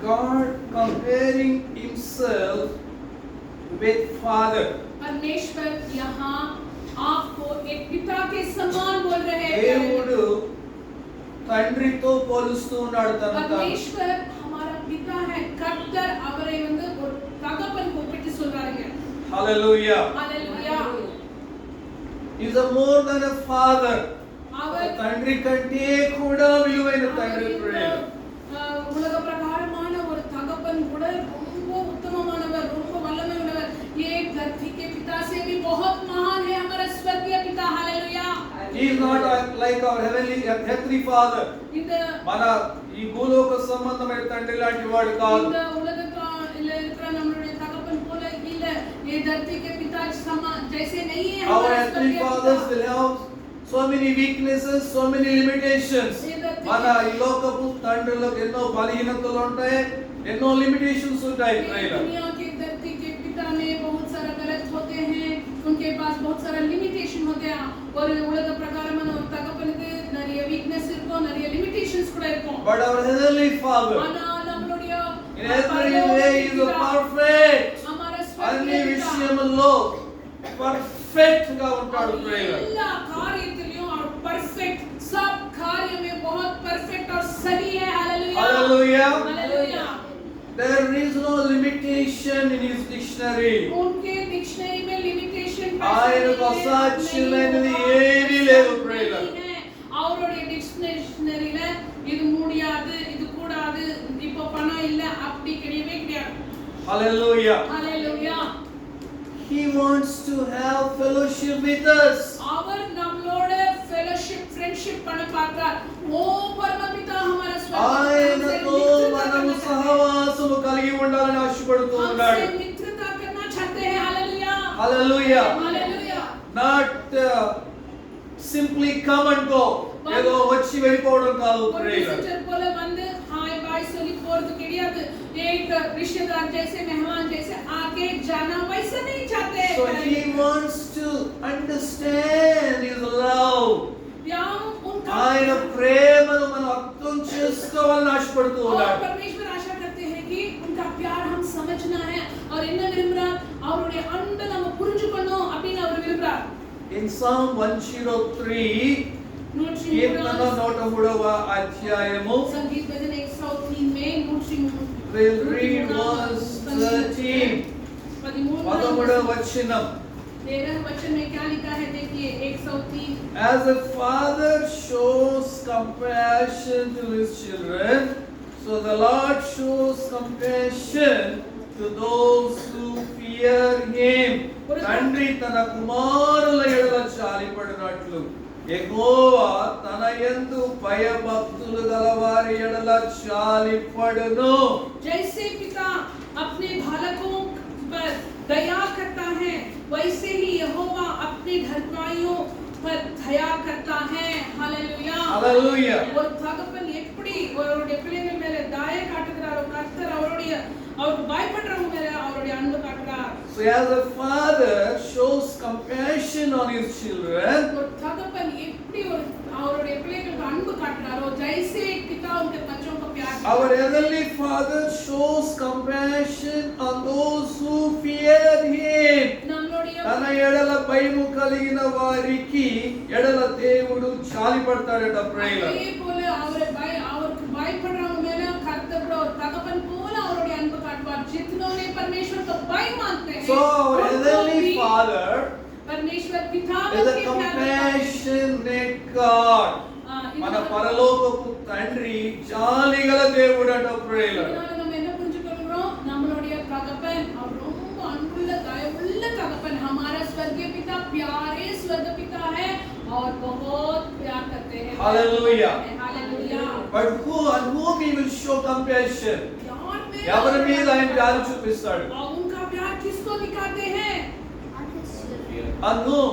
God comparing himself with Father. परमेश्वर यहाँ आपको एक पिता के समान बोल रहे हैं। దేవుడు తండ్రితో పోలుస్తూ ఉన్నాడు తనను. परमेश्वर हमारा पिता है, कर्तर அவரை வந்து ஒரு தகப்பன் கூப்பிட்டு சொல்றாங்க. Hallelujah. Hallelujah. He is a more than a father. அவர் తండ్రి కంటే కూడా విలువైన తండ్రి ప్రేమ. உலக பிரகாரமான ஒரு தகப்பன் கூட ரொம்ப உத்தமமானவர், ரொம்ப வல்லமை உள்ளவர். ये धरती के पिता से भी बहुत महान है हमारा स्वर्गीय पिता. Hallelujah. He is not like our heavenly father. మన ఈ భూలోక సంబంధమైన తండ్రి లాంటి వాడు కాదు. இந்த உலகத்துல இருக்கிற நம்மளுடைய தகப்பன் போல இல்ல. ये धरती के पिता समान जैसे नहीं है. Our heavenly fathers will have so many weaknesses, so many limitations. మన ఈ లోకపు తండ్రులకు ఎన్నో బలహీనతలు ఉంటాయి, ఎన్నో లిమిటేషన్స్ ఉంటాయి. दुनिया के धरती के पिता में बहुत सारा गलत होते हैं, उनके पास बहुत सारा लिमिटेशन होते हैं. और உலக பிரகாரமான ஒரு தகப்பனுக்கு நிறைய வீக்னஸ் இருக்கும், நிறைய லிமிட்டேஷன்ஸ் கூட இருக்கும். But our heavenly father, ஆனா நம்மளுடைய in every way he is perfect. हमारा అన్ని स्वर्गीय విషయముల్లో పర్ఫెక్ట్ గా ఉంటాడు. எல்லா காரியத்திலும் அவர் परफेक्ट, सब कार्य में बहुत परफेक्ट और सही है. Hallelujah. Hallelujah. Hallelujah. There is no limitation in his dictionary. उनके डिक्शनरी में लिमिटेशन ఆయనకు అసాధ్యమైనది ఏమీ లేదు. ప్రేమ அவருடைய டிக்ஷனரியில இது முடியாது, இது கூடாது, இப்போ பணம் இல்ல அப்படி கிடையவே கிடையாது. Hallelujah. Hallelujah. He wants to have fellowship with us. அவர் நம்மளோட fellowship, friendship பண்ண பார்க்கிறார். ఓ పరమపిత हमारा ఆయనతో మనము సహవాసము కలిగి ఉండాలని ఆశపడుతూ ఉన్నాడు. हमसे मित्रता करना चाहते हैं. Hallelujah. Hallelujah. Hallelujah. Not simply come and go. ఏదో వచ్చి వెళ్ళిపోవడం కాదు. और विजिटर बोले வந்து हाय बाय சொல்லி போறது கிடையாது. एक रिश्तेदार जैसे मेहमान जैसे आके जाना वैसा नहीं चाहते. So he wants to understand his love. ఆయన ప్రేమను మనం అర్థం చేసుకోవాలని ఆశపడుతూ ఉన్నాడు. परमेश्वर आशा करते हैं कि उनका प्यार हम समझना है और என்ன விரும்புறார், அவருடைய அன்பை நம்ம புரிஞ்சுக்கணும் அப்படின்னு அவர் விரும்புறார். In Psalm 103 కీర్తన 103వ అధ్యాయము संगीत भजन 103 में 103 we'll read verse 13 13వ వచనం. 13 वचन में क्या लिखा है देखिए 103. As a father shows compassion to his children, so the Lord shows compassion to those who fear him. తండ్రి తన కుమారుల ఎడల జాలిపడినట్లు యెహోవా తన యందు భయభక్తులు గలవారి ఎడల జాలిపడును. जैसे पिता अपने बालकों पर दया करता है, वैसे ही यहोवा अपने धर्माइयों पर दया करता है. हालेलुया. Hallelujah. ஒரு தகப்பன் எப்படி அவருடைய பிள்ளைகள் மேல தயை காட்டுகிறாரோ, கர்த்தர் அவருக்கு பயப்படுறவங்க மேல அவருடைய அன்பு காட்டுறார். So as a father shows compassion on his children, ஒரு தகப்பன் எப்படி அவருடைய பிள்ளைகளுக்கு அன்பு காட்டுறாரோ, जैसे एक पिता उनके बच्चों को प्यार करता है. our heavenly father shows compassion on those who fear him. நம்மளுடைய తన ఎడల భయము కలిగిన వారికి ఎడల దేవుడు జాలిపడతాడట. ప్రేమ அதே போல அவருக்கு பயப்படுறவங்க மேல கர்த்தர் ஒரு தகப்பன் போல அவருடைய அன்பு காட்டுவார். जितनों ने परमेश्वर को भय मानते हैं, So our heavenly father परमेश्वर पिता is a के प्यार compassionate God. మన పరలోకపు తండ్రి జాలిగల దేవుడట. ప్రేమ நம்ம என்ன புரிஞ்சுக்கிறோம், நம்மளுடைய தகப்பன் அவர் ரொம்ப அன்புள்ள தயவுள்ள தகப்பன். हमारा स्वर्गीय पिता प्यारे स्वर्ग पिता है और बहुत प्यार करते हैं. Hallelujah. Hallelujah. But on whom he will show compassion? ఎవరి మీద ఆయన జాలి చూపిస్తాడు? उनका प्यार किसको दिखाते हैं? On whom?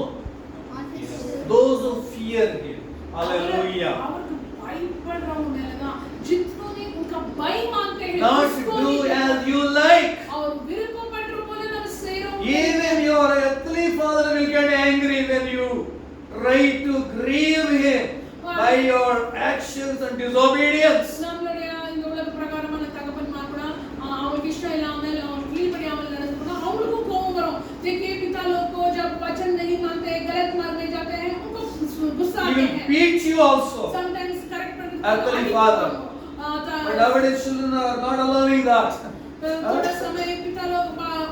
Those who fear him. Hallelujah. அவருக்கு பயப்படுறவங்க மேலதான். जितनों ने उनका भय मानते हैं, Not do as you like. और விருப்பப்படுற போல நம்ம செய்றோம். Even your earthly father will get angry when you try to grieve him by your actions and disobedience. நம்மளுடைய இந்த உலக பிரகாரமான தகப்பன்மார் கூட will beat you also. Sometimes correct करके Earthly father. But nowadays children are not allowing that. थोड़ा समय पिता लोग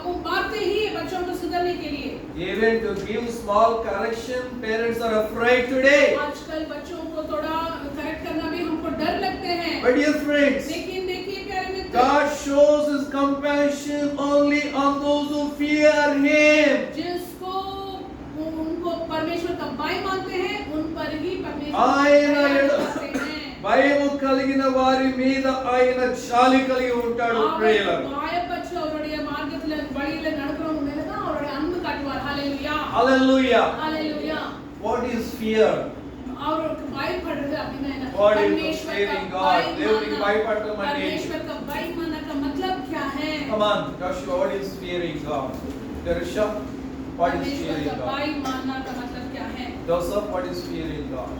को मारते ही है बच्चों को सुधारने के लिए. Even to give small correction, parents are afraid today. आजकल बच्चों को थोड़ा करेक्ट करना भी हमको डर लगते हैं. But dear friends, लेकिन देखिए प्यारे मित्र, God shows His compassion only on those who fear Him. जिसको उनको परमेश्वर का भाई मानते हैं, उन पर ही परमेश्वर ఆయన करते हैं. భయము కలిగిన వారి మీద ఆయన జాలి కలిగి ఉంటాడు. ప్రేయలను பயப்பட்டு அவருடைய மார்க்கத்துல வழியில நடக்கிறவங்க மேல தான் அவருடைய அன்பு காட்டுவார். ஹalleluya. Hallelujah. Hallelujah. What is fear? அவருக்கு பயப்படுறது அப்படினா என்ன? God is परमेश्वर का fearing God. దేవునికి భయపడటం అంటే परमेश्वर का भय मानने का मतलब क्या है? Come on, Joshua, what is fearing God? Darusha, what is परमेश्वर fearing का God? भय मानना का मतलब क्या है? Joseph, what is fearing God?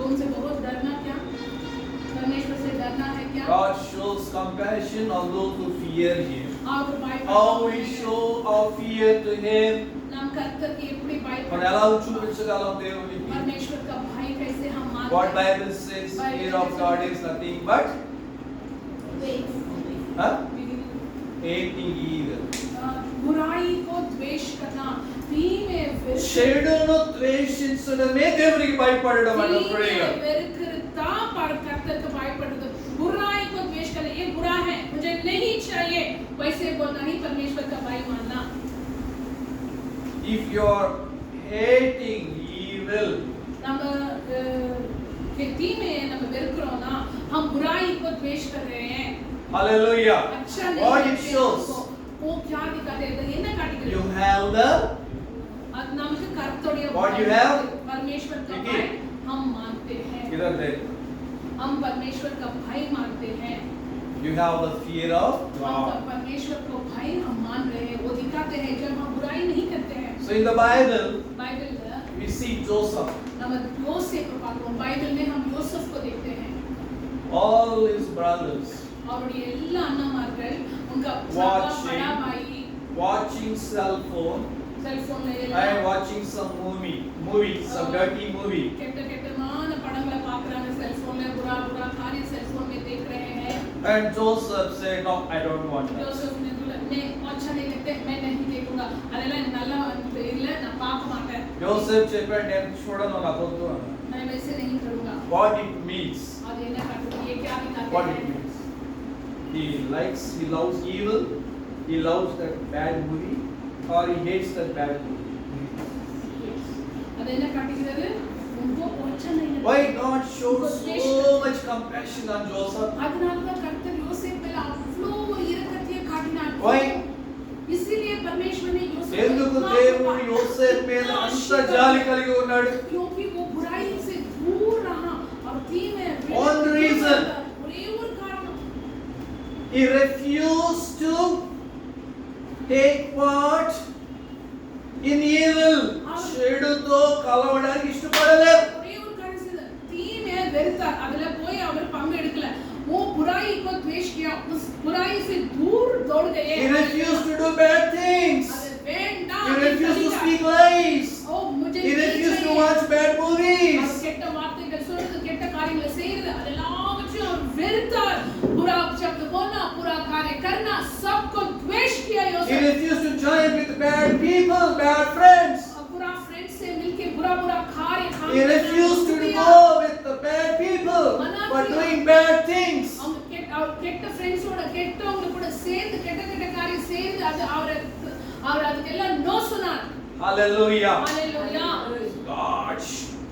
उनसे बहुत डरना क्या? परमेश्वर से डरना है क्या? God shows compassion on those who fear Him. और How we show our fear to Him. नाम करके எப்படி మనం ఎలా చూపించగలం దేవునికి? परमेश्वर का भय कैसे हम मानते What हैं? Bible says, fear of God is nothing but hating evil. बुराई को द्वेष करना, తీమే చెడును ద్వేషించడమే దేవునికి భయపడడం అన్న ప్రేయర్. వెరుకుతా కర్తకు భయపడదు. बुराई को द्वेष करना, ये बुरा है, मुझे नहीं चाहिए, वैसे बोलना ही परमेश्वर का भय मानना. If you are hating evil, நம்ம தீமே நம்ம வெறுக்கிறோம்னா हम बुराई को द्वेष कर रहे हैं. hallelujah. अच्छा नहीं What है it shows, वो क्या दिखाते हैं? என்ன காட்டுகிறது? you have the அது நமக்கு கர்த்தருடைய What you have? परमेश्वर का भय हम मानते हैं. either there. हम परमेश्वर का भय मानते हैं. You have the fear of हम God. परमेश्वर को भय हम मान रहे हैं, वो दिखाते हैं जब हम बुराई नहीं करते हैं. So in the Bible, Bible we see Joseph, हम योसेफ को पाते हैं. बाइबल में हम योसेफ को देखते हैं. all his brothers அவருடைய எல்லா அண்ணாமார்கள் उनका Watching. बड़ा भाई watching cell phone cell phone ले and watching some some dirty movie. ಕೆಟ್ಟ ಕೆಟ್ಟமான படங்களை பார்க்கறாங்க செல் फोन में, बुरा बुरा कार्य सेल फोन में देख रहे हैं. And Joseph said, no, I don't want that. Joseph ने बोला नहीं, अच्छा नहीं लगते, मैं नहीं देखूंगा, அதெல்லாம் நல்லா இல்ல, நான் பார்க்க மாட்டேன். Joseph చెప్పాడు, నేను చూడను, నాకు వద్దు అన్నాడు. मैं वैसे नहीं करूंगा. What it means? और ये ना करते, ये क्या दिखाते What it हैं? means? He loves evil, he loves that bad movie, or he hates that bad movie. அது என்ன காட்டுகிறது? उनको अच्छा नहीं लगता. Why God showed so much compassion on Joseph? அதனால தான் கர்த்தர் யோசேப்பு மேல அவ்ளோ இரக்கத்தை காட்டினார். Why? इसीलिए परमेश्वर ने योसेफ ఎందుకు దేవుడు యోసేపు మీద అంత జాలి కలిగి ఉన్నాడు? क्योंकि वो बुराई से दूर रहा और तीन One reason. ஒரே ஒரு காரணம். He refused to take part in evil. చెడుతో కలవడానికి ఇష్టపడలేదు. ஒரே ஒரு காரணம். तीन வெறுத்தார். அதுல போய் அவர் பங்கு எடுக்கல. वो बुराई को द्वेष किया, उस बुराई से दूर दौड़ गए. He refused to do bad things. He refused to speak lies. He refused to watch bad movies. கெட்ட வார்த்தைகள் சொல்றது, கெட்ட காரியங்களை செய்யறது, அதெல்லாவற்றையும் அவர் வெறுத்தார். बुरा शब्द बोलना, बुरा कार्य करना, सबको द्वेष किया He Yosef. refused to join with bad people, bad friends. बुरा फ्रेंड से मिलके बुरा कार्य करना. He refused to go with the bad people for doing bad things. கெட்ட ஃப்ரெண்ட்ஸோட கெட்டவங்க கூட சேர்ந்து கெட்ட காரியம் செய்து அது அவர் அதுக்கெல்லாம் நோ சொன்னார். Hallelujah. Hallelujah. God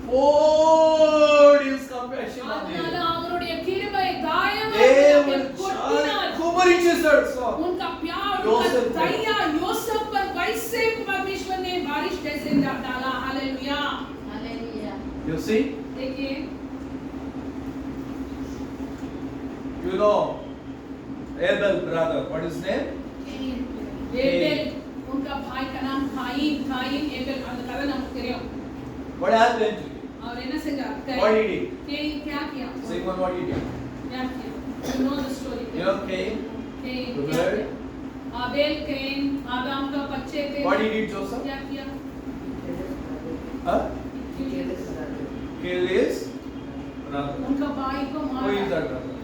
poured His compassion on அதனால him. அவருடைய கிருபை தாயமாக దేవుడు கொட்டினார். కుమరించేశాడు స్వామి. उनका प्यार, योसेफ उनका दया योसेफ पर वैसे परमेश्वर ने बारिश जैसे डाला. हालेलुया. हालेलुया. You see? देखिए, You know Abel brother, what is his name? Abel, उनका भाई का नाम काइन एबेल. அந்த கதை நமக்கு தெரியும். What happened to him? और என்ன செஞ்சார்? What did he? केन क्या किया? Simon, what did he? क्या किया? You know the story. You know Cain? Cain The क्या word? किया? आबेल केन आदम का बच्चे थे. What did he do, Joseph? क्या किया? Huh? kill his brother. उनका भाई को Who is मारा। that brother?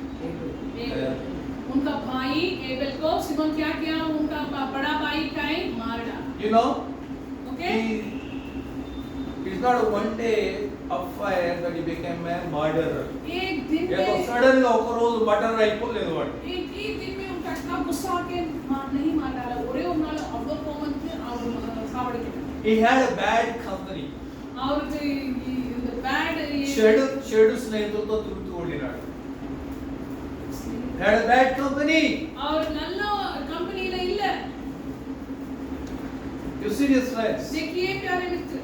उनका भाई एबेल को सिमोन क्या किया, उनका बड़ा भाई काइन मार डाला। You know, okay, it's not a one day affair that he became a murderer. एक दिन ये तो में sudden గా ఒక రోజు మర్డర్ అయిపోలేదు వాడు. एक दिन में उनका इतना गुस्सा के नहीं मार डाला, ఒరే ఉన్నాడు అవ్వ కోమంతి సావడికి। He had a bad company. और बैड చెడు స్నేహితులతో తిరుగుతూ ఉండినాడు. Had a bad company. और நல்ல कंपनीல இல்ல। You see this friends? देखिए प्यारे मित्र,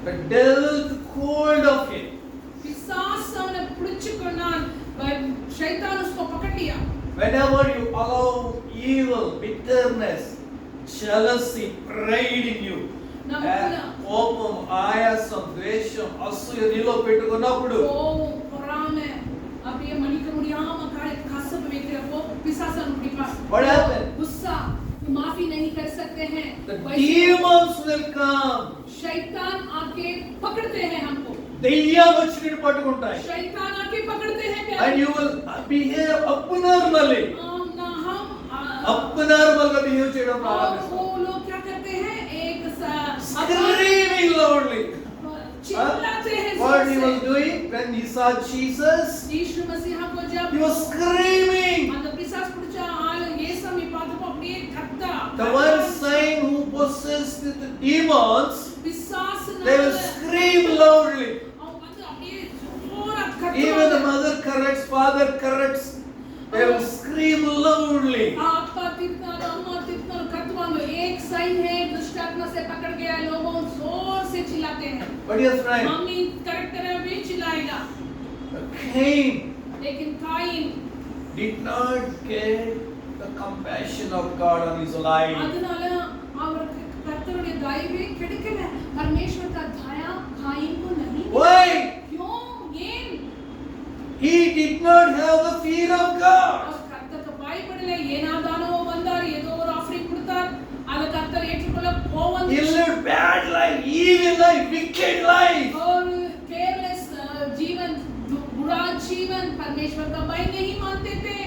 The devil took hold of him. पिशाच ने पुड़िचुकोन्नान, शैतान उसको पकड़ लिया। Whenever you allow evil, bitterness, jealousy, pride in you, కోపం, ఆయాసం, ద్వేషం, అసూయ నీలో పెట్టుకున్నప్పుడు கோபம், பொறாமை, அப்படியே மன்னிக்க முடியாம கசப்பு வைக்கிறப்போ पिशाच पिடிப்பா। What happened? गुस्सा, माफी नहीं कर सकते हैं। The demons will come. शैतान आके पकड़ते हैं हमको। దెయ్యాలు వచ్చి నిన్ను పట్టుకుంటాయి. शैतान आके पकड़ते हैं प्यारे। And you will behave abnormally. abnormal గా బిహేవ్ చేయడం ప్రారంభిస్తారు. वो लोग क्या करते हैं, एक Screaming loudly. चिल्लाते हैं। What he was doing when he saw Jesus? यीशु मसीह को जब He was screaming. அந்த பிசாசு பிடிச்ச ஆளு இயேசுவை பார்த்தப்போ அப்படியே கத்தா। The one saint who possessed with the demons, பிசாசுனால they will scream loudly. அவங்க வந்து அப்படியே ஜோரா Even the கத்துவாங்க। mother corrects, father corrects, they will scream loudly. आपा तिरतार, अम्मा तिरतार कतवांग। एक साइन है, दुष्ट आत्मा से पकड़ गया है, लोगों जोर से चिल्लाते हैं। But yes, friend, mummy correct करे भी चिल्लाएगा। Cain लेकिन Kine did not get the compassion of God on his life. அதனால அவருக்கு கர்த்தருடைய தயவே கிடைக்கல। परमेश्वर का दया काइन को नहीं मिला। Why? क्यों? ஏன்? He did not have the fear of God. கர்த்தருக்கு பயப்படல। ஏனாதானோ வந்தார், ஏதோ ஒரு ஆஃபரிங் கொடுத்தார், அத கர்த்தர் ஏற்றுக்கொள்ள He போவந்து lived bad life, evil life, wicked life. और केयरलेस जीवन, बुरा जीवन, परमेश्वर का भय नहीं मानते थे।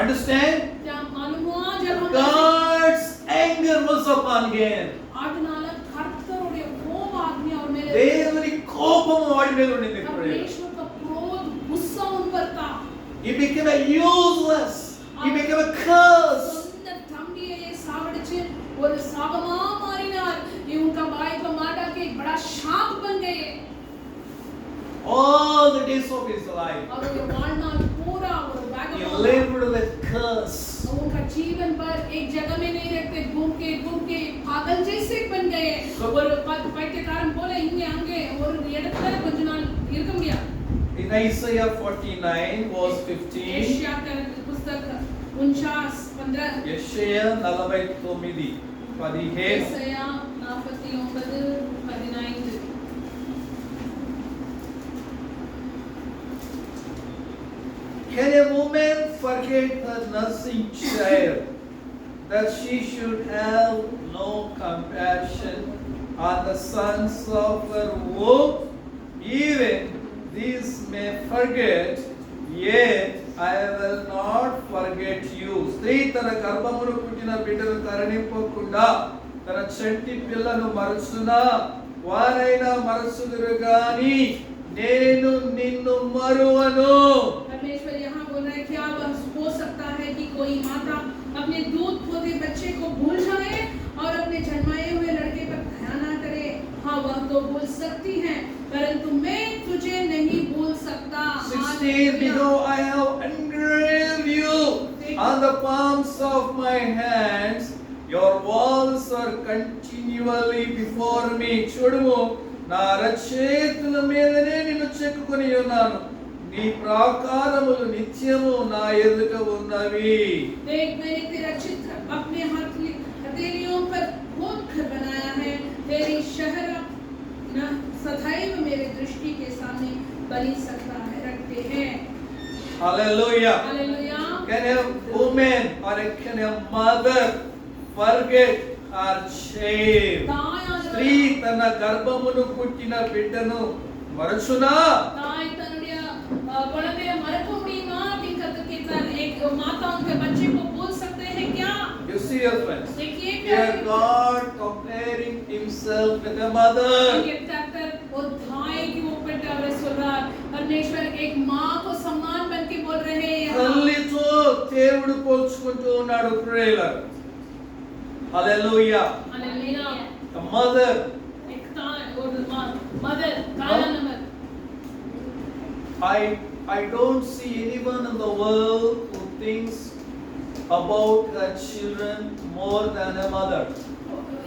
Understand? क्या मालूम हुआ जब हम God's anger was upon him. அதனால கர்த்தருடைய கோப ஆக்ஞை அவர் மேல దేవుని కోపం వాడి మీద ఉండింది. परमेश्वर का क्रोध, गुस्सा उन पर था। He became a useless. He became a curse. சொந்த தம்பியை சாவடிச்சு ஒரு சாபமா மாறினார்। ये उनका भाई को मार डाल के एक बड़ा शाप बन गए। All the days of his life, और वो வாழ்நாள் पूरा ஒரு he vagabond, lived with curse. उनका जीवन भर एक जगह में नहीं रहते, घूम के पागल जैसे बन गए। और பைத்தியக்காரன் போல இங்கே அங்கே ஒரு இடத்துல கொஞ்ச நாள் இருக்க முடியாது। In Isaiah 49 verse 15, यशाया का पुस्तक 49:15, యెషయా 49:15. यशाया 49:15। Can a woman forget her nursing child, that she should have no compassion on the sons of her womb? Even these may forget, yet I will not forget you. స్త్రీ తన గర్భమును పుట్టిన బిడ్డను కరుణింపకుండా తన చంటి పిల్లను మరచునా, వారైనా మరచుదురు గాని నేను నిన్ను మరువను. परमेश्वर यहाँ बोल रहा है, क्या हो सकता है कि कोई माता अपने दूध पोते बच्चे को भूल जाए और अपने जन्माए हुए लड़के पर दया ना करे? हाँ, वह तो भूल सकती है, परंतु मैं तुझे नहीं भूल सकता। 16, behold, I have engraved you on the palms of my hands. Your walls are continually before me. చూడుము, నా రచేతుల మీదనే నిన్ను చెక్కుకొని ఉన్నాను. నీ ప్రాకారములు నిత్యము నా ఎదుట ఉన్నవి. देख, मैंने तेरा चित्र अपने हथेलियों पर खोद कर बनाया है। तेरी शहर न सदैव मेरे दृष्टि के सामने बनी सकता है रखते हैं। Hallelujah. Hallelujah. Can a woman or can a mother forget her child? दायां స్త్రీ తన గర్భమును పుట్టిన బిడ్డను మరచునా? தாய் தன்னுடைய குழந்தையை மறக்க முடியுமா அப்படின்னு கர்த்தர் கேட்கிறார். एक माता उनके बच्चे को भूल सकते हैं क्या? You see your friends. देखिए Here God comparing himself with a mother. ये कर्तर वो धाई की ऊपर टावर சொல்றார். परमेश्वर एक माँ को सम्मान बन के बोल रहे हैं यहाँ. తల్లితో దేవుడు పోల్చుకుంటూ ఉన్నాడు ప్రియులారా. Hallelujah. हालेलुया. A mother. एक ताई और मदर काला number. I don't see anyone in the world who thinks about her children more than a mother.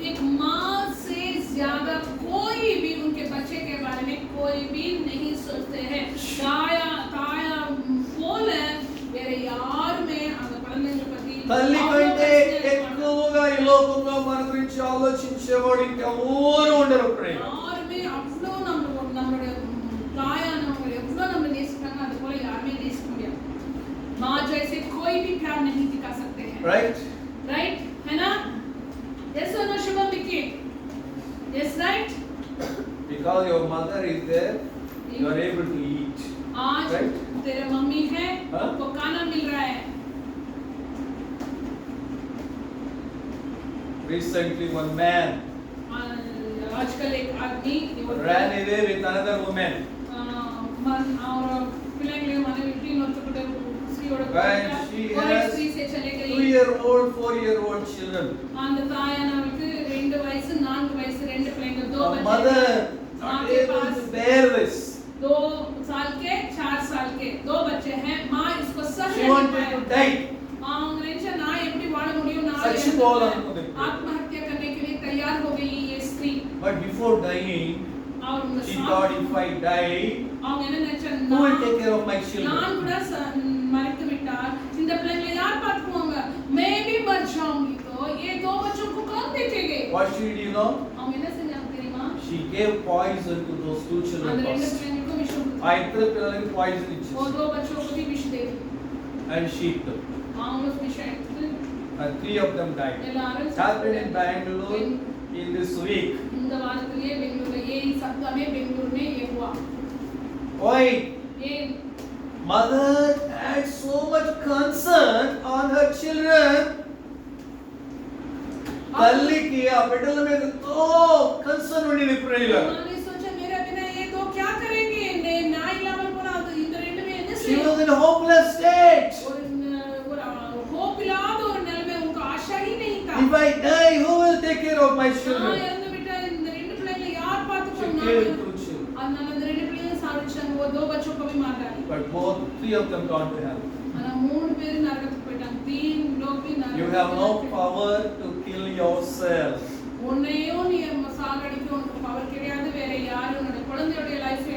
एक माँ से ज्यादा कोई भी उनके बच्चे के बारे में कोई भी नहीं सोचते हैं. ताया ताया बोल है मेरे यार में अगर पढ़ने जो पति తల్లి కంటే ఎక్కువగా ఈ లోకంలో మన గురించి ఆలోచించేవాడు ఇంకెవరు ఉండరు ప్రియులారా. यार में अவ்வளோ நம்மளுடைய தாயா நம்ம எவ்வளோ நம்ம நேசிக்கிறாங்க அது போல யாருமே நேசிக்க முடியாது. माँ जैसे कोई भी प्यार नहीं दिखा सकते हैं. Right? राइट है ना? Yes or no Shubham Vicky? Yes right? Because your mother is there, you are able to eat. आज Right? तेरे मम्मी है हाँ? आपको खाना मिल रहा है. Recently one man आजकल एक आदमी ran away with another woman. और पिल्लेंगे माने बिल्कुल नोटुकुटे स्त्रीयोड़ And she और has स्त्री से चले गई. 2-year-old, 4-year-old children. அந்த தாயானவளுக்கு 2 வயசு 4 வயசு 2 பிள்ளைங்க 2 The बच्चे. mother माँ not के able pass to bear this. 2 साल के 4 साल के 2 बच्चे हैं. माँ इसको सह She नहीं wanted पाया. to die. அவங்க நினைச்சா நான் எப்படி வாழ முடியும் நான் சச்சு போகலாம்னு आत्महत्या करने के लिए तैयार हो गई ये स्त्री. But before dying, और उनका she thought if I die, அவங்க என்ன நினைச்சாங்க who will take care of my நான் children? கூட मरते विटार இந்த பிள்ளைங்களை யார் பாத்துக்குவாங்க? मैं भी मर जाऊंगी तो ये 2 बच्चों को कौन देखेंगे? What she did, you know? அவங்க என்ன செஞ்சாங்க தெரியுமா? She gave poison to those 2 children அந்த ரெண்டு first. பிள்ளைங்களுக்கும் விஷம் கொடுத்தாங்க. I इतने पिलाने poison वो इच्छा 2 बच्चों को भी विष दे दी. and she took. அவங்க விஷம் எடுத்து And 3 of them died. எல்லாரும் Happened in Bangalore in this week. இந்த வாரத்திலே பெங்களூர் ये सप्ताह में बेंगलुरु में ये हुआ. Why? ये Mother had so much concern on her children. తల్లికి ఆ బిడ్డల మీద ఎంతో కన్సర్న్ ఉండింది ప్రియులారా. मैंने सोचा मेरा बिना ये 2 क्या करेंगे? ने ना इलावा बोला तो இந்த ரெண்டு में என்ன She was in a hopeless state. और होप इलाद और नल में उनका आशा ही नहीं था. If I die, who will take care of my நான் children? இறந்து விட்டா இந்த ரெண்டு பிள்ளைகளை யார் She பாத்துப்பாங்க? gave 2 children. அதனால இந்த ரெண்டு பிள்ளைகளை சாவிச்சாங்க. वो 2 बच्चों को भी मार डाली. But both 3 of them gone to hell. ஆனா 3 பேர் நரகத்துக்கு போயிட்டாங்க. 3 लोग भी नरक. You have no power to kill yourself. உன்னையும் நீ சாகடிக்க உனக்கு பவர் கிடையாது. வேற யாரும் உன்னோட குழந்தையோட லைஃப்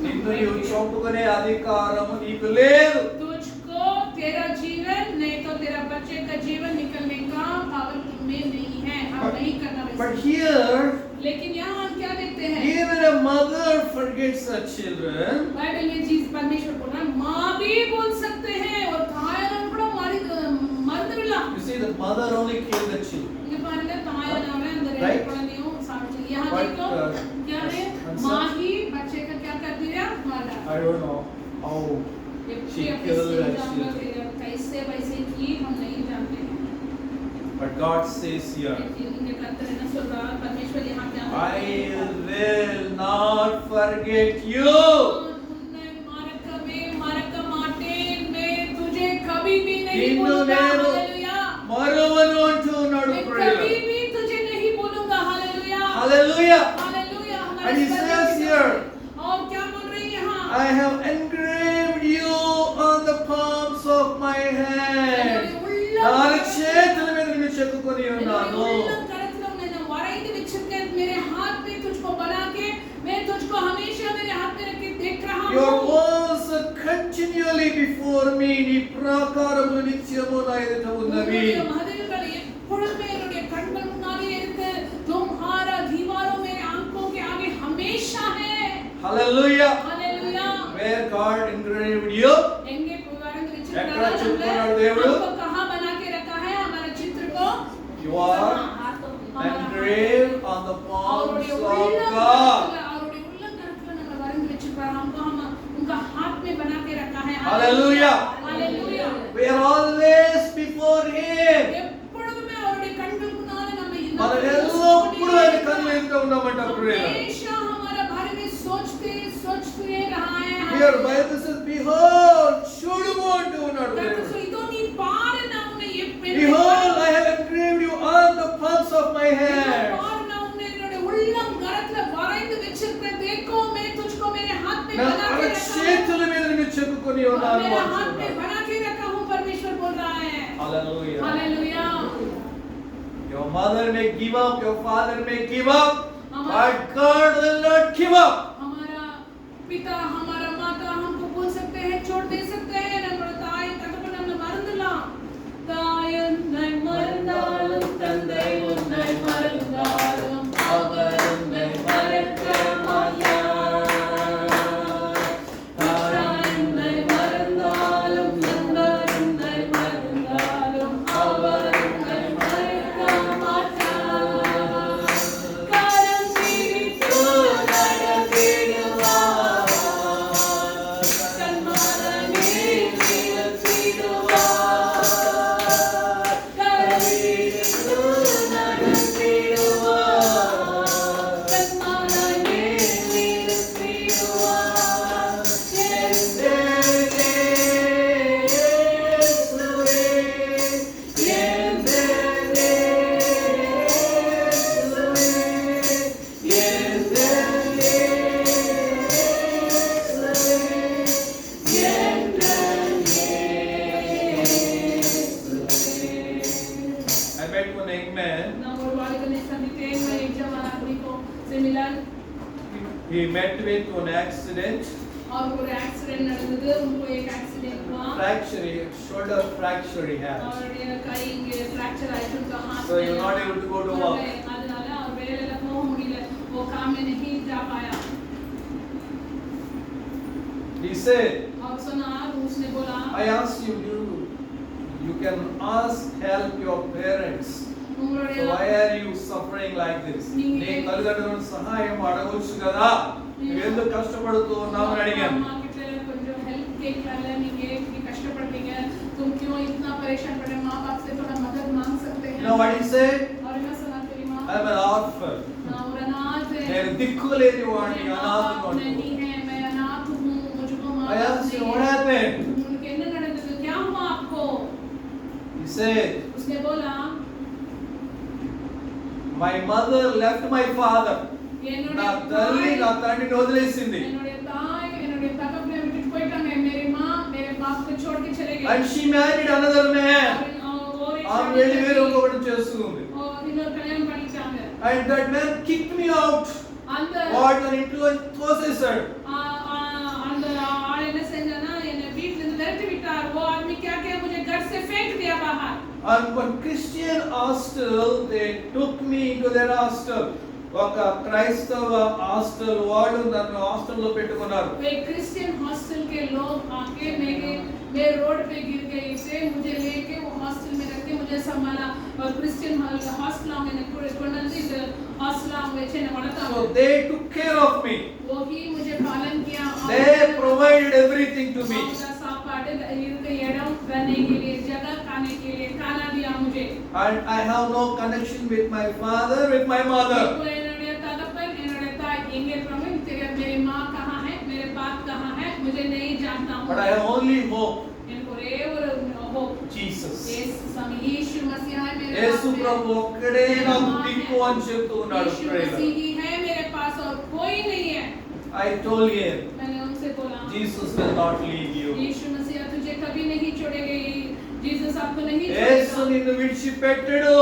నిన్ను నీవు எடுத்து చంపుకునే అధికారము నీకు లేదు. तुझको तेरा जीवन नहीं तो तेरा बच्चे का जीवन निकलने का पावर तुम्हें नहीं है. हम नहीं करना But वैसे. here, लेकिन यहाँ हम क्या देखते हैं? even a mother forgets her children. Bible में चीज परमेश्वर बोल रहा है माँ भी बोल सकते हैं और தாயானவ கூட மறந்து விடலாம். You see, the mother only killed the children. இங்க பாருங்க தாயானவ அந்த ரெண்டு Right. குழந்தையும் சாப்பிட்டு यहाँ But, देखो क्या है answer. माँ ही बच्चे का क्या कर दिया मार डाला. I don't know how she killed her children. कैसे वैसे की हम नहीं जानते हैं. But God says here, लेकिन इनके कर्तव्य न सुन रहा परमेश्वर यहाँ क्या I will not forget you. उन्हें मरक माटेन मैं तुझे कभी भी नहीं నిన్ను भूलूंगा. నేను हालेलुया. మరువను అంటున్నాడు मैं ప్రియులారా. कभी भी तुझे नहीं भूलूंगा. Hallelujah. Hallelujah. Hallelujah. And he says here, और क्या बोल रही है यहाँ? I have engraved you on the palms of my hand. నా చేతుల మీద నిన్ను చెక్కుకొని ఉన్నాను. वराइदी विच्छिन्न मेरे हाथ में तुझको बना के मैं तुझको हमेशा मेरे हाथ में रख के देख रहा हूँ. Your walls are continually before me. నీ ప్రాకారములు నిత్యము నా ఎదుట ఉన్నవి. மதில்கள் எப்பொழுதுமே என்னுடைய கண்கள் முன்னாலே இருக்கு. तुम्हारा दीवारों मेरे आंखों के आगे हमेशा है. Hallelujah. Hallelujah. Where God engraved you. एंगे वराइदी विच्छिन्न ఎక్కడ చెక్కున్నాడు దేవుడు? हमको कहाँ बना के रखा है हमारे चित्र को? You are engraved on the palms அவருடைய of உள்ளங்கரத்துல God. அவருடைய உள்ளங்கரத்துல நம்ம வரைந்து வச்சிருக்காரு. हमको हम उनका हाथ में बना के रखा है. Hallelujah. Hallelujah. We are always before Him. எப்பொழுதுமே அவருடைய கண்கள் முன்னால நம்ம మనం ఎల్లప్పుడూ ఆయన కన్నుల ఎదుట ఉన్నామంట ప్రియులారా. हमेशा हमारा बारे में सोचते रहा है. Here Bible says, behold, చూడుము అంటూ ఉన్నాడు तो దేవుడు. इतो नी पार ना उन्हें ये Behold, I have engraved you on the palms of my hand. पार ना उन्हें इन्होंने उल्लम गरतला वराइंद వెచ్చిర్పే देखो मैं तुझको मेरे हाथ में నా बना के रखा చేతుల మీద నిన్ను చెక్కుకొని हूं. ఉన్నాను मेरे हाथ में అంటున్నాడు. बना के रखा हूं, परमेश्वर बोल रहा है. Hallelujah. Hallelujah. Your mother may give up, your father may give up, but God will not give up. हमारा पिता हमारा माता हमको बोल सकते हैं, छोड़ दे सकते हैं. நம்மளோட தாய் தகப்பன் நம்மை மறந்துடலாம். தாய் உன்னை மறந்தாலும் தந்தை உன்னை மறந்தாலும் அவர் உன்னை மறக்க மாட்டார். தாய் உன்னை மறந்தாலும் நண்பர் உன்னை மறந்தாலும் அவர் உன்னை மறக்க மாட்டார். கரம் பிடித்து நடத்திடுவார். கண்மலையை நிறுத்திடுவார். கரம் பிடித்து நடத்திடுவார். கண்மலையை நிறுத்திடுவார். எந்தே இயேசுவே, எந்தே இயேசுவே, எந்தே I met one young man. நான் ஒரு வாலிபனை சந்தித்தேன். मैं एक जवान आदमी को से मिला He met with one accident, और ஒரு एक्सीडेंट நடந்தது. उनको एक एक्सीडेंट हुआ shoulder fracture he had. और कई इनके फ्रैक्चर आए थे उनका हाथ So he was not able to go to work. அதனால அவர் வேலையில போக முடியல. वो काम में नहीं जा पाया. He said, और सुना उसने बोला, I asked you, you can ask help your parents. உங்களுடைய So why are you suffering like this? నీ తల్లిదండ్రులను సహాయం అడగొచ్చు కదా, నువ్వు ఎందుకు కష్టపడుతూ ఉన్నావు అని అడిగాను. अम्मा के लिए कुछ हेल्प के लिए नहीं कि कष्टपड़ती है, तुम क्यों इतना परेशान पड़े? माँ बाप से थोड़ा मदद मांग सकते हैं. You know what he said? और मैं सुना तेरी माँ I am an orphan. ना और अनाथ है. నేను దిక్కులేని వాడిని, मेरे माँ అనాథని बाप వాడిని. नहीं है, मैं अनाथ हूँ, मुझको माँ I बाप asked him, नहीं what है. happened? उनके न नड़े क्या हुआ आपको? He said, उसने बोला, my mother left my father. నా తల్లి నా తండ్రిని వదిలేసింది. என்னுடைய தாய் என்னுடைய தகப்பனை விட்டுட்டு போயிட்டாங்க. मेरी माँ मेरे बाप को छोड़ के चले गए. And she married another man. ఆమె వెళ్ళి వేరే ఒకటి చేస్తుంది. இன்னொரு கல்யாணம் பண்ணிட்டாங்க. And that man kicked me out. அந்த What an influence possessor. அந்த ஆள் என்ன செஞ்சானா என்னை வீட்ல இருந்து விரட்டி விட்டார். वो आदमी क्या किया, मुझे घर से फेंक दिया बाहर. And one Christian hostel, they took me into their hostel. ఒక క్రైస్తవ హాస్టల్ వాళ్ళు నన్ను హాస్టల్లో పెట్టుకున్నారు. एक क्रिश्चियन हॉस्टल के लोग आके मेरे रोड पे गिर गए थे. मुझे लेके वो हॉस्टल में रख के मुझे संभाला. और क्रिश्चियन हॉस्टल में कोणंदी हॉस्टल में चेने पड़ता. So they took care of me. वो ही मुझे पालन किया. They provided everything to me. सापाटे इनके एडम रहने के लिए, जगह खाने के लिए खाना दिया मुझे. And I have no connection with my father, with my mother. इन्होंने तगपन इन्होंने ताई इंगे प्रमिन तेरे मेरी माँ कहाँ है, मेरे बाप कहाँ है, मुझे नहीं जानता हूँ. But I have only hope. इनको रेवर hope. Jesus. यीशु मसीह है मेरे యేసు पास. ప్రభు ఒక్కడే నాకు దిక్కు అని చెప్తూ ఉన్నాడు. यीशु मसीह ही है मेरे पास और कोई नहीं है. I told him, मैंने उनसे बोला, Jesus will not leave you. यीशु मसीह तुझे कभी नहीं छोड़ेगा. जीसस आपको नहीं యేసు छोड़ेगा. నిన్ను విడిచిపెట్టడు.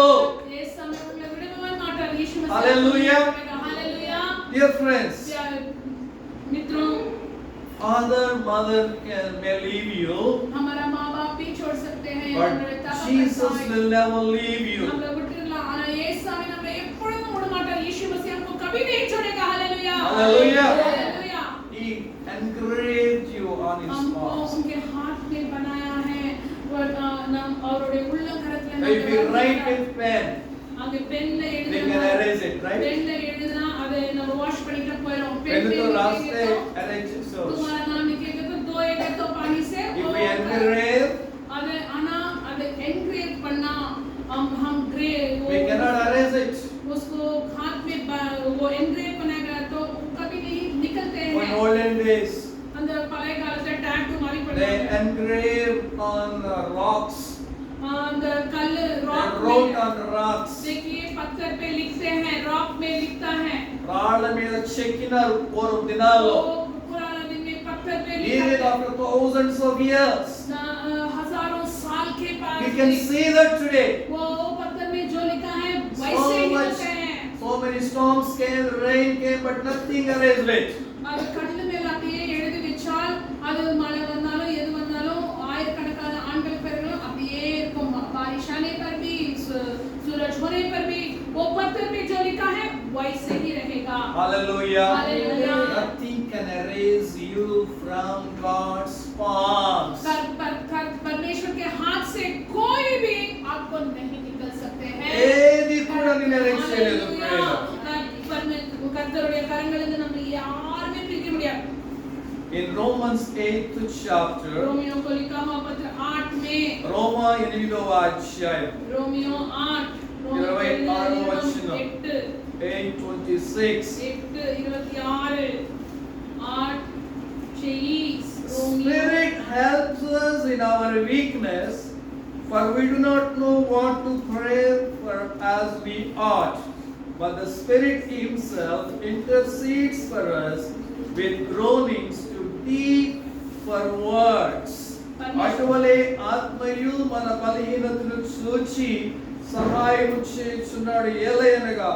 इस समय उन्हें विड़िवल माटर यीशु मसीह Hallelujah. हालेलुया. Dear friends, मित्रों, father, mother may leave you, हमारा माँ बाप भी छोड़ सकते हैं. but Jesus will never leave you. हम लोग बिट्टला आना ये समय ना ఎప్పుడూ ఉడమాట. यीशु मसीह हमको कभी नहीं छोड़ेगा. Hallelujah. Hallelujah. Hallelujah. He engraved you on his हमको palms. उनके हाथ में बनाया है. और नाम और उड़े उल्लंघन करते हैं. If you write with pen, அங்க பென்ல they can எழுதுனா erase it, right? பென்ல எழுதுனா அதை நம்ம வாஷ் பண்ணிட்டு போயிடும் When पेन to पे raste लिखेगा arrange तो so. तुम्हारा नाम लिखेगा तो दो एक तो पानी से If we engrave, அதை ஆனா அதை एनग्रेव பண்ணா हम grey we cannot erase it. उसको हाथ में वो एनग्रेव बनाएगा तो कभी नहीं निकलते In हैं olden days, அந்த பழைய காலத்துல टैग மாதிரி they பண்ணுவாங்க engrave on rocks. அந்த கல் They रॉक wrote में on rocks. देखिए पत्थर पे लिखते हैं रॉक में लिखता है రాళ్ళ మీద చెక్కినారు పూర్వం దినాల్లో. वो पुराना दिन में पत्थर पे Even लिखा after thousands of years, हजारों साल के बाद we can see that today. वो पत्थर में जो लिखा है So वैसे ही much, लिखते हैं so many storms came, rain came, but nothing erased it. அது கடல் மேல அப்படியே எழுதி வச்சால் அது மழை வந்தாலும் எது வந்தாலும் ஆயிரக்கணக்கான ஆண்கள் பெருங்களும் அப்படியே இருக்கும் बारिश आने पर भी सूरज होने पर भी वो पत्थर पे जो लिखा है वैसे ही रहेगा Hallelujah. Hallelujah. Nothing can erase you from God's palms. परमेश्वर के हाथ से कोई भी आपको नहीं निकल सकते हैं ఏది కూడా నిన్ను erase చేయలేదు. கர்த்தருடைய கரங்களிலிருந்து நம்ம யாருமே பிரிக்க முடியாது In Romans 8th chapter, Romeo को लिखा हुआ पत्र 8 में రోమా 8వ అధ్యాయం रोमियो 8 26వ వచనం. 8 8:26. 8:26 8 Spirit helps us in our weakness, for we do not know what to pray for as we ought. But the Spirit Himself intercedes for us with groanings too deep for words. అటువలే ఆత్మయు మన బలహీనతను చూచి సహాయము చేయుచున్నాడు. ఏలయనగా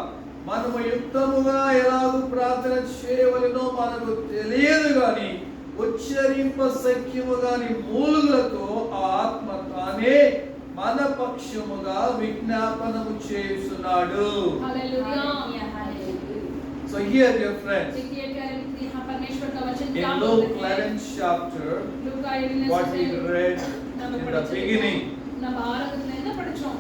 మనము యుక్తముగా ఎలాగూ ప్రార్థన చేయవలెనో మనకు తెలియదు గాని ఉచ్చరింప సఖ్యము గాని మూలుగులతో ఆ ఆత్మ తానే మన పక్షముగా విజ్ఞాపనము చేయుచున్నాడు. Hallelujah So here, dear friends, देखिए यहाँ परमेश्वर का वचन in क्या Luke बोलता है 11th chapter, Luka 11 what we read நம்ம in the படிச்சது beginning, நம்ம ஆரம்பத்துல என்ன படிச்சோம்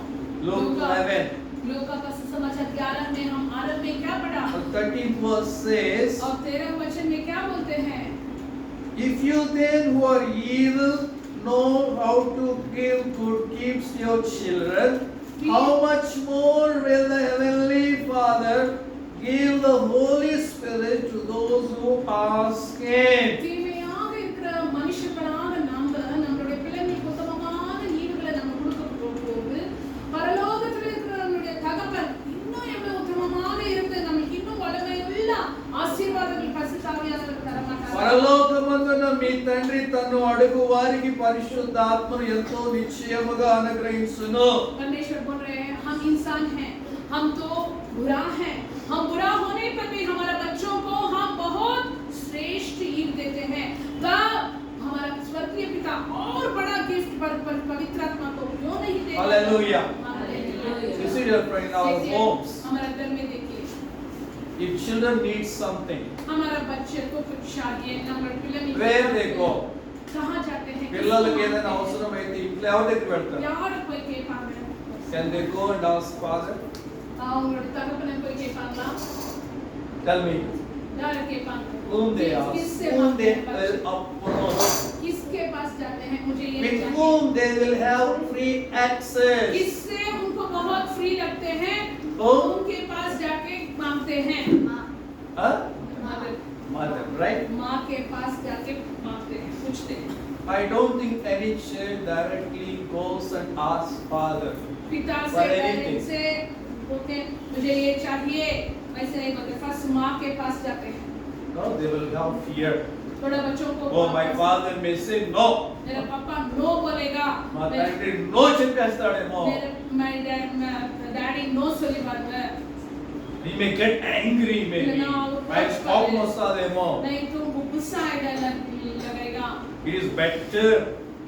Luke 11, लूका का सुसमाचार 11 में हम आरंभ में क्या पढ़ा the 13th verse says, और 13 वचन में क्या बोलते हैं if you then who are evil know how to give good gifts to your children, how much more will the Heavenly Father give the Holy Spirit to those who ask Him. தீமையாக இருக்கிற மனுஷர்களான நம்மளுடைய பிள்ளைகளுக்கு உத்தமமான ஈவுகளை நம்ம கொடுக்க போது பரலோகத்தில் இருக்கிற நம்மளுடைய தகப்பன் இன்னும் எவ்வளவு உத்தமமாக இருந்து நமக்கு இன்னும் வல்லமையுள்ள ఆశీర్వాదాలు పరిశుద్ధాత్మను తరమాటారు పరలోకమందున మీ తండ్రి తన్ను అడుగు వారికి పరిశుద్ధాత్మను ఎంతో నిశ్చయముగా అనుగ్రహించును. परमेश्वर बोल रहे हैं हम इंसान हैं हम तो बुरा हैं हम बुरा होने पर भी हमारे बच्चों को हम बहुत श्रेष्ठ ईव देते हैं तब हमारा स्वर्गीय पिता और बड़ा गिफ्ट पवित्र आत्मा को क्यों नहीं देगा Hallelujah. Hallelujah. You see, dear friend, in our देखिए, homes, हमारा घर में देखिए if children need something, हमारा बच्चे को कुछ चाहिए हमारे पिल्ले where they go, कहाँ जाते हैं పిల్లలకి ఏదైనా అవసరమైతే ఇంట్లో ఎవరి దగ్గరికి వెళ్తారు? यार कोई के पास Can they go and ask Father? அவங்களோட தகப்பனை போய் கேட்பாங்களா Tell me. यार के पास Whom they ask? किससे Whom they मांगते will हैं approach? किसके पास जाते हैं मुझे ये With चाहिए whom they will have free access? किससे उनको बहुत फ्री लगते हैं तो? उनके पास जाके मांगते हैं Huh? Mother Mother, right? माँ के पास जाके मांगते हैं पूछते हैं I don't think any child directly goes and asks Father. पिता For से anything. पेरेंट्स से बोलते हैं मुझे ये चाहिए वैसे नहीं बोलते फर्स्ट माँ के पास जाते हैं No, they will have fear. थोड़ा बच्चों को Oh, my father may say no. मेरा पापा नो बोलेगा మా తండ్రి నో చెప్పేస్తాడేమో. डैडी नो सोली बात है He may get angry maybe. No, ఆయన కోపం వస్తాదేమో. नहीं तो वो गुस्सा लगेगा It is better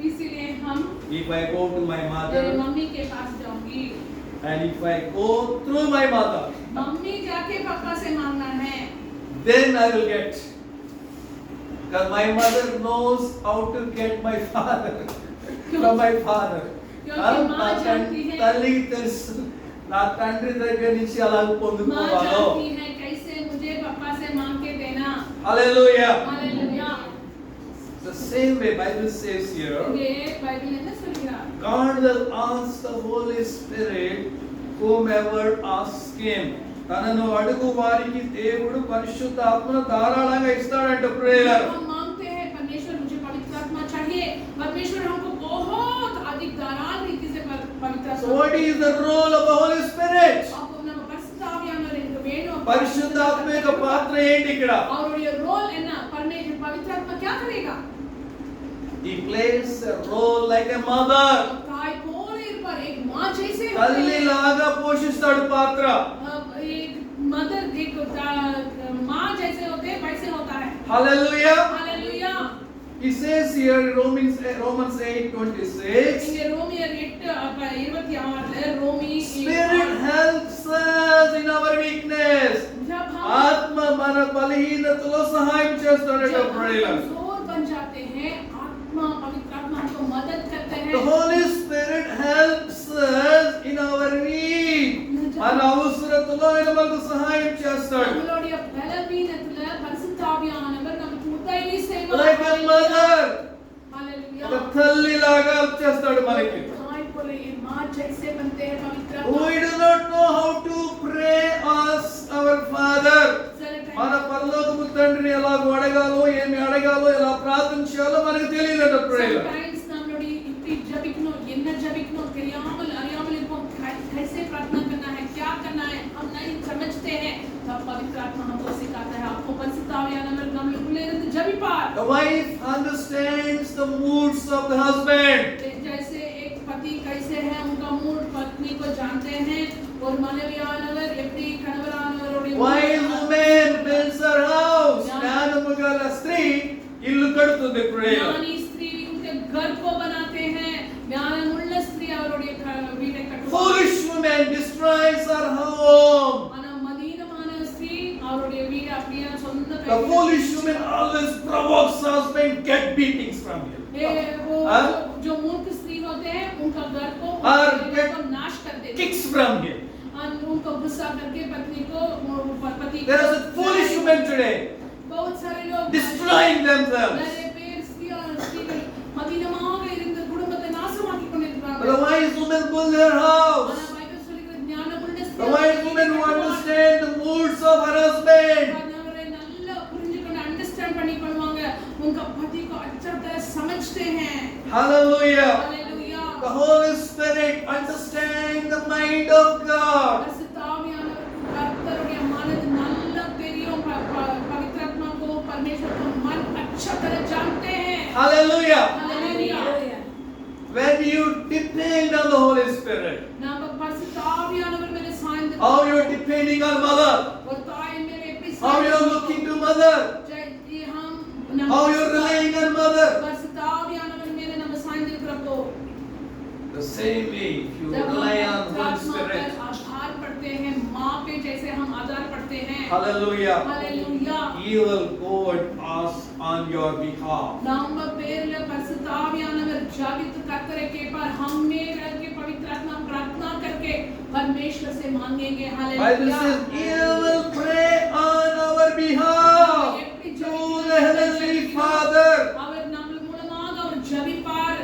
इसीलिए हम if I go to my मेरे mother मम्मी के पास जाऊंगी and if I go through my mother, mummy जाके पापा से मांगना है then I will get. Because my mother knows how to get my father from my father. क्योंकि माँ जानती है తల్లికి తెలుసు నా తండ్రి దగ్గర నుంచి అలాగ माँ పొందుకోవాలో. जानती है कैसे मुझे पापा से मांग के देना। Hallelujah. Hallelujah. The same way Bible says here, ये बाइबल है ना सुनिए। God will ask the Holy Spirit whomever asks him. తనను అడుగు వారికి దేవుడు పరిశుద్ధాత్మను ధారాళంగా ఇస్తాడంట ప్రేయర్. हम मांगते हैं परमेश्वर मुझे पवित्र आत्मा चाहिए, परमेश्वर हमको बहुत अधिक धाराल रीति से पवित्र So आत्मा। what is the role of the Holy Spirit? आपको ना परिशुद्ध आत्मा रे वेणु పరిశుద్ధాత్మ యొక్క పాత్ర ఏంటి ఇక్కడ? और ये रोल है ना परमेश्वर पवित्र आत्मा क्या करेगा? He plays a role like a mother. काय कोने पर एक माँ जैसे తల్లిలాగా పోషిస్తాడు పాత్ర. एक मदर एक माँ जैसे होते हैं वैसे होता है। Hallelujah. Hallelujah. He says here in Romans 8:26, இங்கே ரோமியர் 8:26 रोमी Spirit helps us in our weakness. जब हम ఆత్మ మన బలహీనతలో సహాయం చేస్తాడట ప్రేయర్. कमजोर बन जाते हैं आत्मा पवित्र आत्मा हमको मदद करते हैं। The Holy Spirit helps us in our need. మన అవసరతలో ఆయన మనకు సహాయం చేస్తాడు. நம்மளுடைய பலவீனத்துல பரிசுத்த ஆவியானவர் நமக்கு உதவி செய்வார்। Like a mother. हालेलुया। ఒక తల్లిలాగా చేస్తాడు మనకి. काय बोले ये माँ जैसे बनते हैं पवित्र We do not know how to pray as our Father. మన పరలోకపు తండ్రిని ఎలా అడగాలో, ఏమి అడగాలో, ఎలా ప్రార్థించాలో మనకు తెలియదట ప్రేయర్. Sometimes நம்மளுடைய இப்படி ஜெபிக்கணும் என்ன ஜெபிக்கணும் தெரியாமல் அறியாமல் இருப்போம்। कैसे प्रार्थना करना है क्या करना है हम नहीं समझते हैं। तब पवित्र आत्मा हमको सिखाता है। आपको परिशुद्ध आवियानवर हम लोग लेकर जबिपार। The wife understands the moods of the husband. जैसे एक पति कैसे है उनका मूड पत्नी को जानते हैं और मानवीयानवर எப்படி கணவரானவருடைய Wise woman builds her house. జ్ఞానము గల స్త్రీ ఇల్లు కడుతుంది ప్రేయర్. ज्ञानी स्त्री उनके घर को बनाते हैं। ज्ञानमुள்ள स्त्री அவருடைய வீட்டை கட்டுவார்। Foolish woman destroys her home. ஆனா மதீனமான ஸ்திரீ அவருடைய வீடு அப்படியே சொந்த The foolish woman always provokes her husband, get beatings from him. वो हाँ? जो मूर्ख स्त्री होते हैं उनका घर को और को नाश कर देते हैं। Kicks from him. और उनको गुस्सा करके पत्नी को पति There is a foolish woman today बहुत सारे लोग destroying themselves. நிறைய பேர் ஸ்திரீகள் மதீனமாக இருந்து குடும்பத்தை நாசமாக்கி But கொண்டிருக்கிறார்கள்। the wise woman build her house. ஆனா பைபிள் சொல்லுகிறது ஞானமுள்ள The ஸ்திரீ wise woman who understand the moods of her husband. அவரை நல்லா புரிஞ்சுಕೊಂಡು अंडरस्टैंड பண்ணி பண்ணுவாங்க। उनका पति को अच्छा तरह समझते हैं। Hallelujah. Hallelujah. The Holy Spirit understands the mind of God. பரிசுத்த ஆவியானவருக்கு கர்த்தருடைய மனது நல்லா தெரியும்। पवित्र आत्मा को परमेश्वर का मन अच्छा तरह जानते हैं। Hallelujah. Hallelujah. When you depend on the Holy Spirit, நாம பரிசுத்த ஆவியானவர் மேல சாய்ந்து how you are depending on mother, ஒரு தாய் மேல எப்படி how you are looking to mother, how you are relying on mother. பரிசுத்த ஆவியானவர் மேல நம்ம சாய்ந்து இருக்கிறப்போ The same way, if you जब rely हम on Holy आत्मा पर Spirit, आधार पड़ते हैं माँ पे जैसे हम आधार पड़ते हैं। hallelujah, hallelujah. He will go and ask on your behalf. நம்ம பேர்ல பரிசுத்த ஆவியானவர் ஜெபித்து கர்த்தரை கேட்பார்। हम मेरे के पवित्र आत्मा प्रार्थना करके परमेश्वर से मांगेंगे। Bible hallelujah. says He will pray on our behalf to the heavenly Father. அவர் நம்ம மூலமாக அவர் ஜெபிப்பார்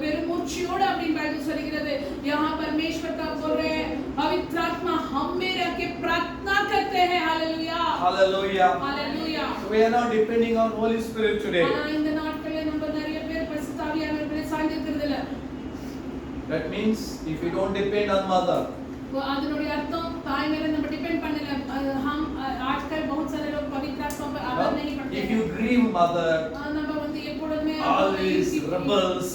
பெருமூச்சியோடு அப்படின்னு பைபிள் சொல்கிறது। यहाँ परमेश्वर का बोल रहे हैं पवित्र आत्मा हम में रह के प्रार्थना करते हैं। Hallelujah. Hallelujah. Hallelujah. So we are now depending on Holy Spirit today. ஆனா இந்த நாட்கள்ல நம்ம நிறைய பேர் பரிசுத்த ஆவியானவர் மேல சாய்ந்து இருக்கிறது இல்ல। That means if you don't depend on mother, वो அதனுடைய அர்த்தம் தாய் மேல நம்ம டிபெண்ட் பண்ணல। हम आजकल बहुत सारे लोग पवित्र आत्मा पर आधार नहीं करते if हैं। you grieve mother, நம்ம வந்து எப்பொழுதுமே always rebels,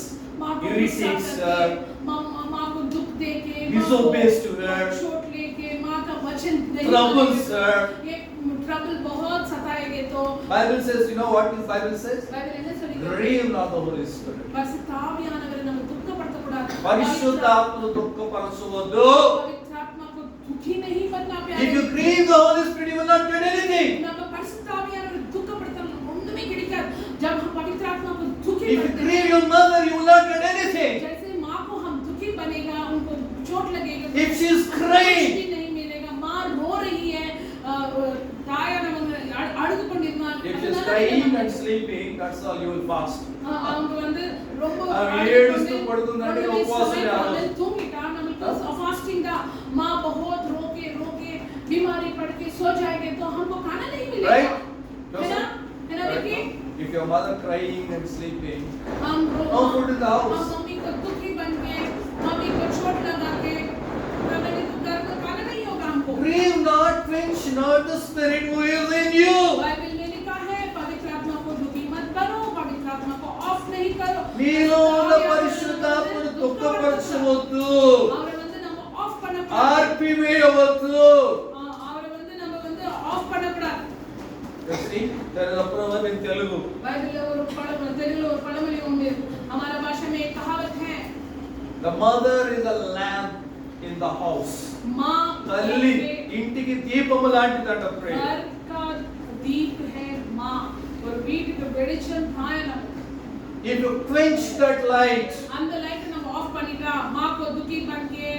irritates her, माँ को दुख देके disobeys to her, चोट लेके माँ का वचन नहीं troubles मानेगे, her. ये ट्रबल बहुत सताएंगे। तो Bible says, you know what this Bible says? Bible ऐसे சொல்லுது Grieve not the Holy Spirit. பரிசுத்த ஆவியானவரை நம்ம துக்கப்படுத்தக்கூடாது। పరిశుద్ధాత్మను దుఃఖపరచవద్దు. पवित्र आत्मा को दुखी नहीं करना प्यारे। If you grieve the Holy Spirit, you will not get anything. நம்ம பரிசுத்த ஆவியானவரை துக்கப்படுத்தணும் ஒண்ணுமே கிடைக்காது। जब हम पवित्र आत्मा को दुखी If you करते grieve हैं your mother, you will not get anything. जैसे माँ को हम दुखी बनेगा उनको चोट लगेगा। If she is crying and sleeping, that's all you will fast. அவங்க வந்து ரொம்ப ஏடுஸ்து படுத்துனாலே உபவாசம் ஆகும். தூங்கிட்டா நமக்கு फास्टिंग का मां बहुत रोके रोके बीमारी पड़ के सो जाएंगे तो हमको खाना नहीं मिलेगा, Right? है ना देखिए, If your mother crying and sleeping, हम no food in the house. Mummy को दुखी बन के मम्मी को चोट लगा के घर को खाना नहीं होगा हमको. Grieve not, quench not the spirit who is in you. Bible में लिखा है पवित्र आत्मा को दुखी मत करो, पवित्र आत्मा को ऑफ नहीं करो. మీలో ఉన్న పరిశుద్ధాత్మను దుఃఖపరచవద్దు, அவரை வந்து நம்ம ஆஃப் பண்ணக்கூடாது, ఆర్పివేయవద్దు. அவரை வந்து நம்ம வந்து ஆஃப் பண்ணக்கூடாது. See, there is a proverb in Telugu. Bible में और तेलुगु और पழமொழி உண்டு. हमारा भाषा में एक कहावत है, The mother is a lamp in the house. माँ తల్లి ఇంటికి దీపము లాంటిదంట. घर का दीप है माँ और வீட்டுக்கு வெளிச்சம் தாயனம். If you quench that light, அந்த லைட் நம்ம ஆஃப் பண்ணிட்டா माँ को दुखी बन के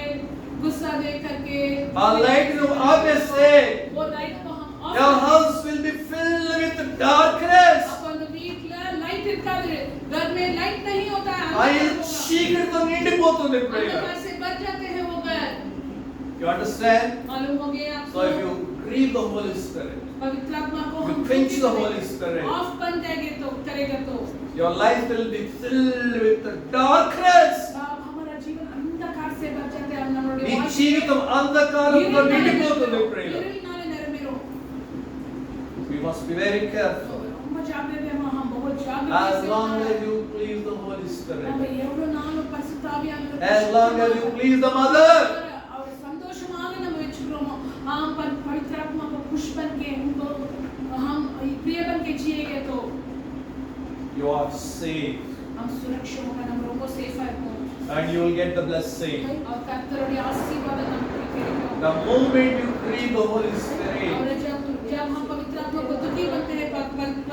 गुस्सा दे करके ఆ light ను ఆపేస్తే, वो लाइट को हम of your house will be filled with darkness. अपन வீட்ல லைட் இருக்காது, घर में लाइट नहीं होता है, ఆ చీకటితో నిండిపోతుంది ప్రేమ. अंधकार से बच जाते हैं वो घर. You understand? मालूम हो गया So if you grieve the Holy Spirit, पवित्र आत्मा को you हम quench the Holy Spirit, of बन जाएंगे तो करेगा तो your life will be filled with the darkness. हमारा जीवन अंधकार से बच जाते हैं. हमारे నీ జీవితం అంధకారంతో నిండిపోతుంది ప్రేమ. இருளினாலே நிரம்பிரும். We must be very careful. ரொம்ப ஜாக்கிரதை हम बहुत As जागरूक long as you please the Holy நம்ம Spirit, எவ்வளவு நாளும் பரிசுத்த ஆவியானவரை as long as you please the mother, அவரை சந்தோஷமாக நம்ம வெச்சுக்கிறோமோ, हम पवित्र आत्मा को खुश बन के उनको हम प्रिय बन के जिएंगे तो you are safe हम सुरक्षित होगा, हम लोगों सेफ है and you will get the blessing. और கர்த்தருடைய ஆசீர்வாதம் நமக்கு கிடைக்கும். The moment you grieve the Holy Spirit, और जब हम पवित्र आत्मा को दुखी बनते हैं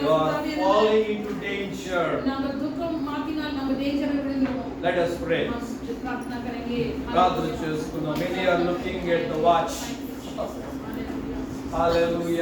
you are falling into danger. நம்ம துக்கம் மாத்தினால் நம்ம டேஞ்சர் விழுந்துருவோம். Let us pray. हम प्रार्थना करेंगे. God, many are looking at the watch. Hallelujah.